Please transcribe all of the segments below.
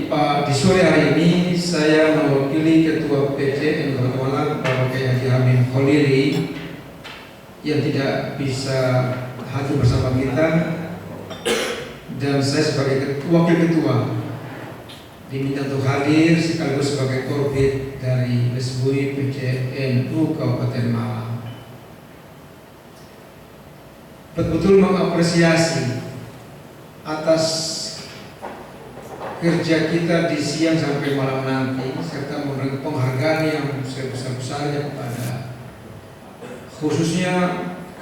di sore hari ini saya mewakili Ketua PCN Kota Malang, Bapak Kiai Haji Amin Kholili, yang tidak bisa hadir bersama kita, dan saya sebagai wakil ketua diminta untuk hadir sekaligus sebagai korbit dari Lesbui PCNU Kabupaten Malang. Betul-betul mengapresiasi atas kerja kita di siang sampai malam nanti, serta memberikan penghargaan yang sebesar-besarnya kepada khususnya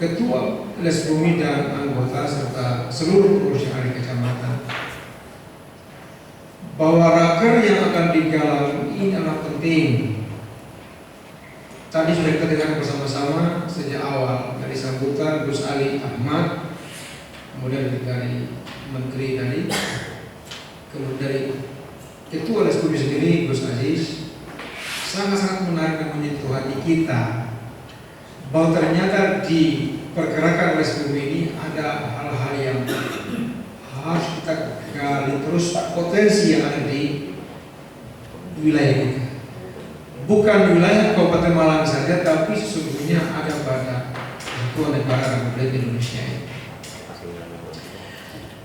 Ketua Lesbumi dan anggota serta seluruh pengurus yang ada di kecamatan, bahwa raker yang akan digalang ini adalah penting. Tadi sudah kita dengar bersama-sama sejak awal dari sambutan Gus Ali Ahmad, kemudian dari Menteri tadi, kemudian dari Ketua Lesbumi sendiri Gus Aziz, sangat-sangat menarik dan menyentuh hati kita, bahwa ternyata di pergerakan Lesbumi ini ada hal-hal yang harus kita gali terus, potensi yang ada di wilayah kita. Bukan wilayah Kabupaten Malang saja, tapi sesungguhnya ada pada Kesatuan Negara Republik Indonesia ini.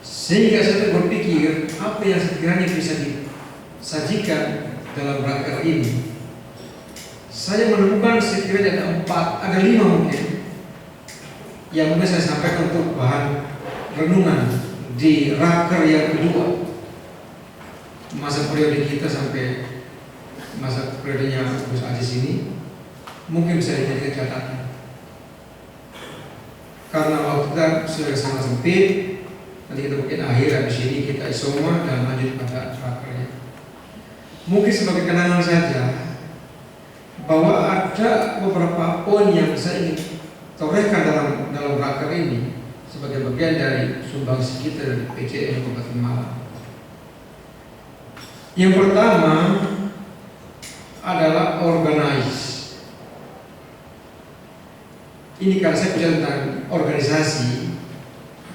Sehingga saya berpikir apa yang sekiranya bisa disajikan dalam raker ini. Saya menemukan sekiranya ada 5 mungkin yang mungkin saya sampaikan untuk bahan renungan di raker yang kedua masa periode kita sampai masa periodenya Gus Aziz ini, mungkin bisa dijadikan catatan. Karena waktu kita sudah sangat sempit, nanti kita mungkin akhir habis ini kita isoma dan lanjut pada rakernya. Mungkin sebagai kenangan saja bahwa ada beberapa poin yang saya ingin torehkan dalam raker ini sebagai bagian dari sumbangsi kita dari PCN Kabupaten Malang. Yang pertama adalah organize. Ini karena saya bicara tentang organisasi,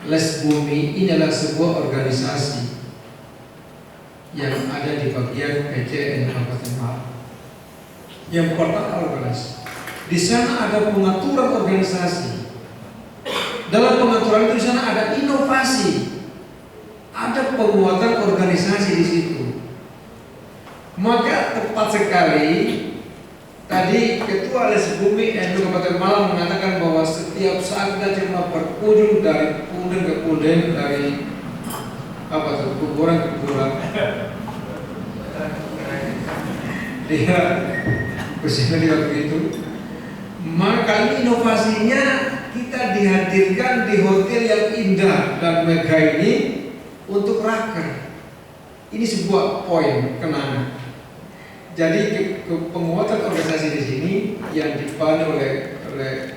Lesbumi ini adalah sebuah organisasi yang ada di bagian PCN Kabupaten Malang. Yang pertama organize. Di sana ada pengaturan organisasi. Dalam pengaturan itu di sana ada inovasi, ada penguatan organisasi di situ. Maka tepat sekali tadi Ketua Lesbumi NU Kabupaten Malang mengatakan bahwa setiap saat kita cuma berkunjung dari punden ke punden, dari kuburan ke kuburan. Dia bersihkan dia begitu. Maka ini inovasinya kita dihadirkan di hotel yang indah dan megah ini untuk raker. Ini sebuah poin kenangan. Jadi penguatan organisasi di sini yang dibantu oleh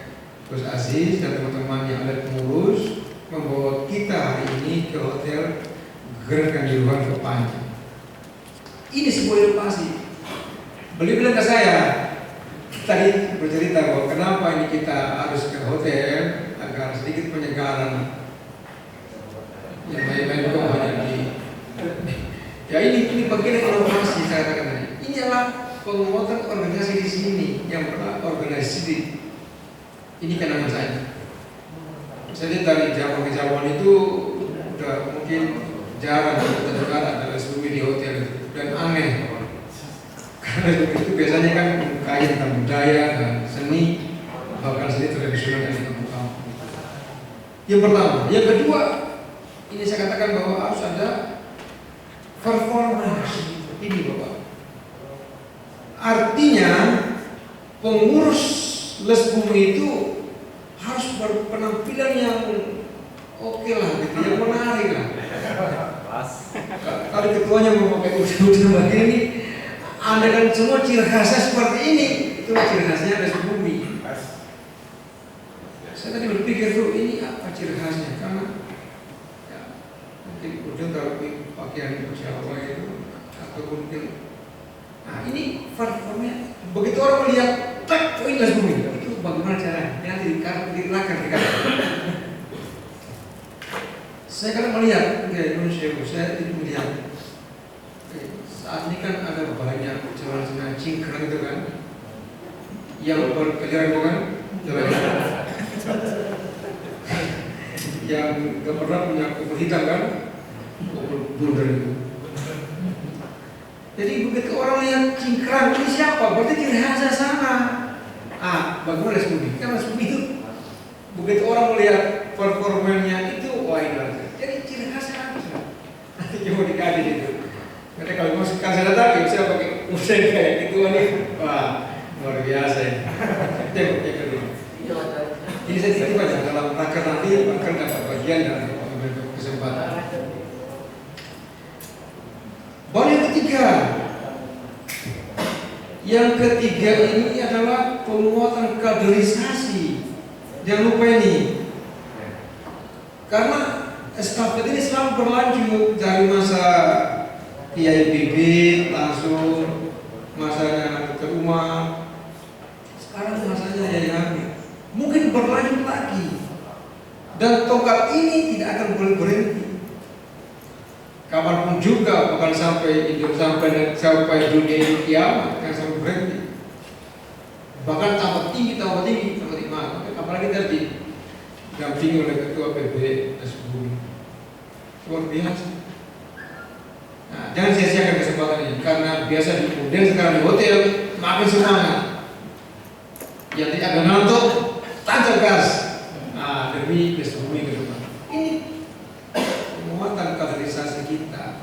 Gus Aziz dan teman-teman yang ada pengurus membawa kita hari ini ke hotel Grand Kanjuruhan Kepanjang. Ini sebuah inovasi. Beliau bilang ke saya tadi bercerita bahwa kenapa ini kita harus ke hotel agar sedikit penyegaran. Yang lain-lain kok hanya di ya ini bagian inovasi saya katakan tadi. Ini adalah penguatan organisasi di sini yang pernah organisasi ini kenangan saya. Saya dari zaman ke zaman itu udah mungkin jarang kita dengar ada Lesbumi di hotel dan aneh. Karena itu biasanya kan kaya tentang budaya dan seni, bahkan seni tradisional dari kampung-kampung. Yang pertama, yang kedua, ini saya katakan bahwa harus ada performance. Ini Bapak. Artinya pengurus Lesbumi itu harus berpenampilan yang oke lah, gitu, yang menarik lah. Kalau ketuanya mau pakai udah begini, Anda kan semua ciri khasnya seperti ini, itu ciri khasnya Lesbumi. Saya tadi berpikir tuh ini apa ciri khasnya, karena ya, mungkin udah kalau pakaian Jawa itu atau mungkin, nah ini performnya begitu orang melihat, tak, ini Lesbumi, itu bagaimana caranya? Nanti di laker. Saya kadang melihat Indonesia, saya ini melihat saat ini kan ada banyak jalan-jalan cingkrang itu kan, yang berkeliaran itu kan, yang gak pernah punya kubur hitam kan, kubur bundar itu. Jadi begitu orang yang cingkrang ini siapa? Berarti ciri khasnya sama. Bagaimana Les Bumi? Kan Les Bumi itu begitu orang melihat performanya itu wah ini. Jadi ciri khasnya apa? Nanti coba dikaji itu. Karena kalau masukkan saya tadi, saya pakai usaha kayak gitu nih, wah luar biasa ya. Cek dulu. Jadi saya titip aja dalam raker nanti akan dapat bagian dari kesempatan. Baru yang ketiga ini adalah penguatan kaderisasi. Jangan lupa ini, karena estafet ini selalu berlanjut dari masa Kiai Bibit langsung masanya ke rumah, sekarang masanya Yai Hamid, mungkin berlanjut lagi, dan tongkat ini tidak akan boleh berhenti. Kapanpun juga, bahkan sampai dunia ini kiamat, akan sampai berhenti. Bahkan tambah tinggi, apalagi tadi didampingi oleh Ketua PB Bumi, luar biasa. Nah, jangan sia-siakan kesempatan ini, karena biasa di hotel, sekarang di hotel makin semangat. Yang agak ngantuk, tancap gas. Demi Bumi ke depan. Ini penguatan kaderisasi kita.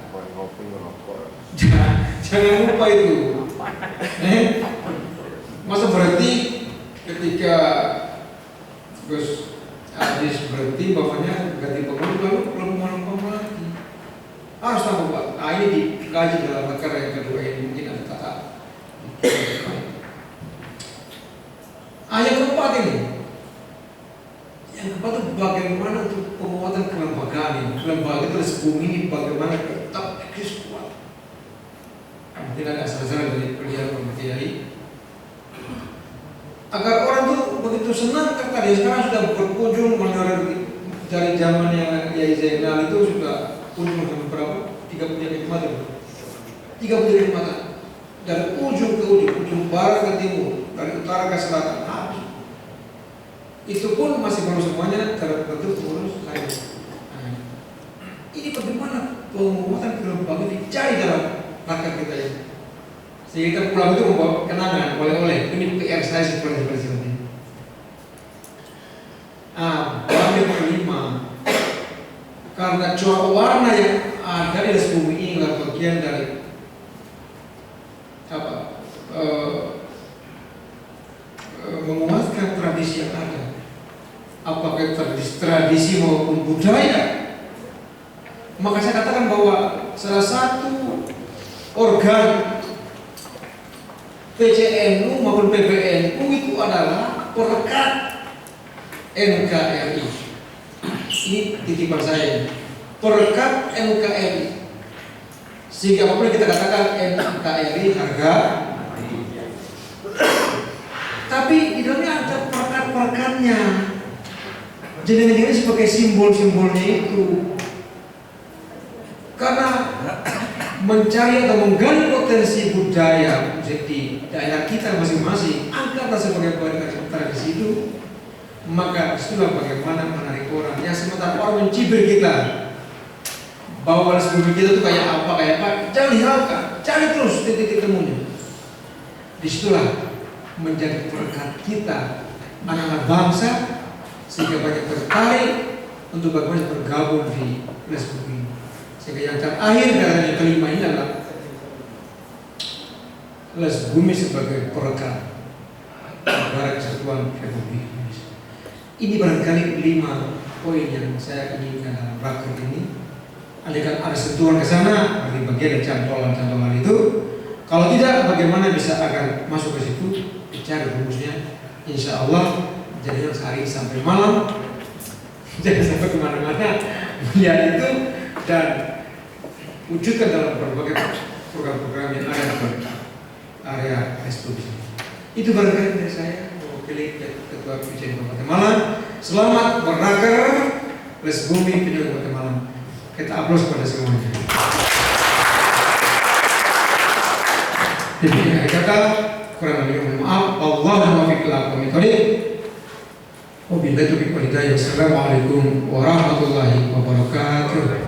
Jangan lupa itu. Masa berhenti ketika Gus Adis berhenti, bapaknya ganti pengurus, lalu belum lagi. Harus tahu Pak. Ini dikaji dalam perkara yang kedua ini, mungkin ada tata. Yang keempat ini. Yang keempat itu bagaimana untuk penguatan kelembagaan ini. Kelembagaan itu sebelum ini bagaimana tetap eksis kuat. Tidak ada asal-asalan dari pilihan Kiai. Agar orang tuh begitu senang karena dia sekarang sudah berkunjung dari zamannya Yai Zainal itu sudah kunjung sampai berapa? 30 khidmatan. 30 khidmatan. Dari ujung ke ujung barat ke timur, dari utara ke selatan, habis. Itu pun masih belum semuanya terbentuk pengurus lain. Ini bagaimana penguatan kelembagaan dicari dalam rakyat kita ini. Sehingga pulang itu membawa kenangan oleh-oleh. Ini PR saya seperti ini. Yang kelima, karena corak warna yang ada di bumi ini adalah bagian dari menguatkan tradisi yang ada. Apakah tradisi maupun budaya. Maka saya katakan bahwa salah satu organ PCNU maupun PBNU itu adalah perekat NKRI. Ini titipan saya, perekat NKRI. Sehingga apabila kita katakan NKRI harga, tapi di dalamnya ada perekat-perekatnya. Jadi sebagai simbol-simbolnya itu. Karena mencari atau menggali potensi budaya di daerah kita masing-masing, angkatlah sebagai bagian tradisi itu, maka itulah bagaimana menarik orang. Yang sementara orang mencibir kita bahwa bumi kita itu kayak apa, jangan dihiraukan, cari terus titik temunya. Disitulah menjadi perekat kita, anak-anak bangsa, sehingga banyak tertarik untuk bagaimana bergabung di Les Bumi. Sehingga yang terakhir dan yang kelima ini adalah Les Bumi sebagai perekat negara kesatuan Republik Indonesia. Ini barangkali 5 poin yang saya inginkan dalam raker ini. Andaikan ada sentuhan ke sana, bagi bagian dari cantolan-cantolan itu. Kalau tidak, bagaimana bisa akan masuk ke situ, dicari rumusnya. Insya Allah, jadinya sehari sampai malam, jangan sampai kemana-mana melihat itu dan wujudkan dalam berbagai program-program yang ada di area Facebook. Itu barangkali dari saya mewakili Ketua PJ Kabupaten Malang. Selamat beraker Les Bumi PJ Kabupaten Malang. Kita aplaus pada semuanya. kata, kurang lebih mohon maaf. Allahumma muwaffiq ila aqwamit thoriq. Wabillahi taufiq wal hidayah. Wassalamualaikum warahmatullahi wabarakatuh.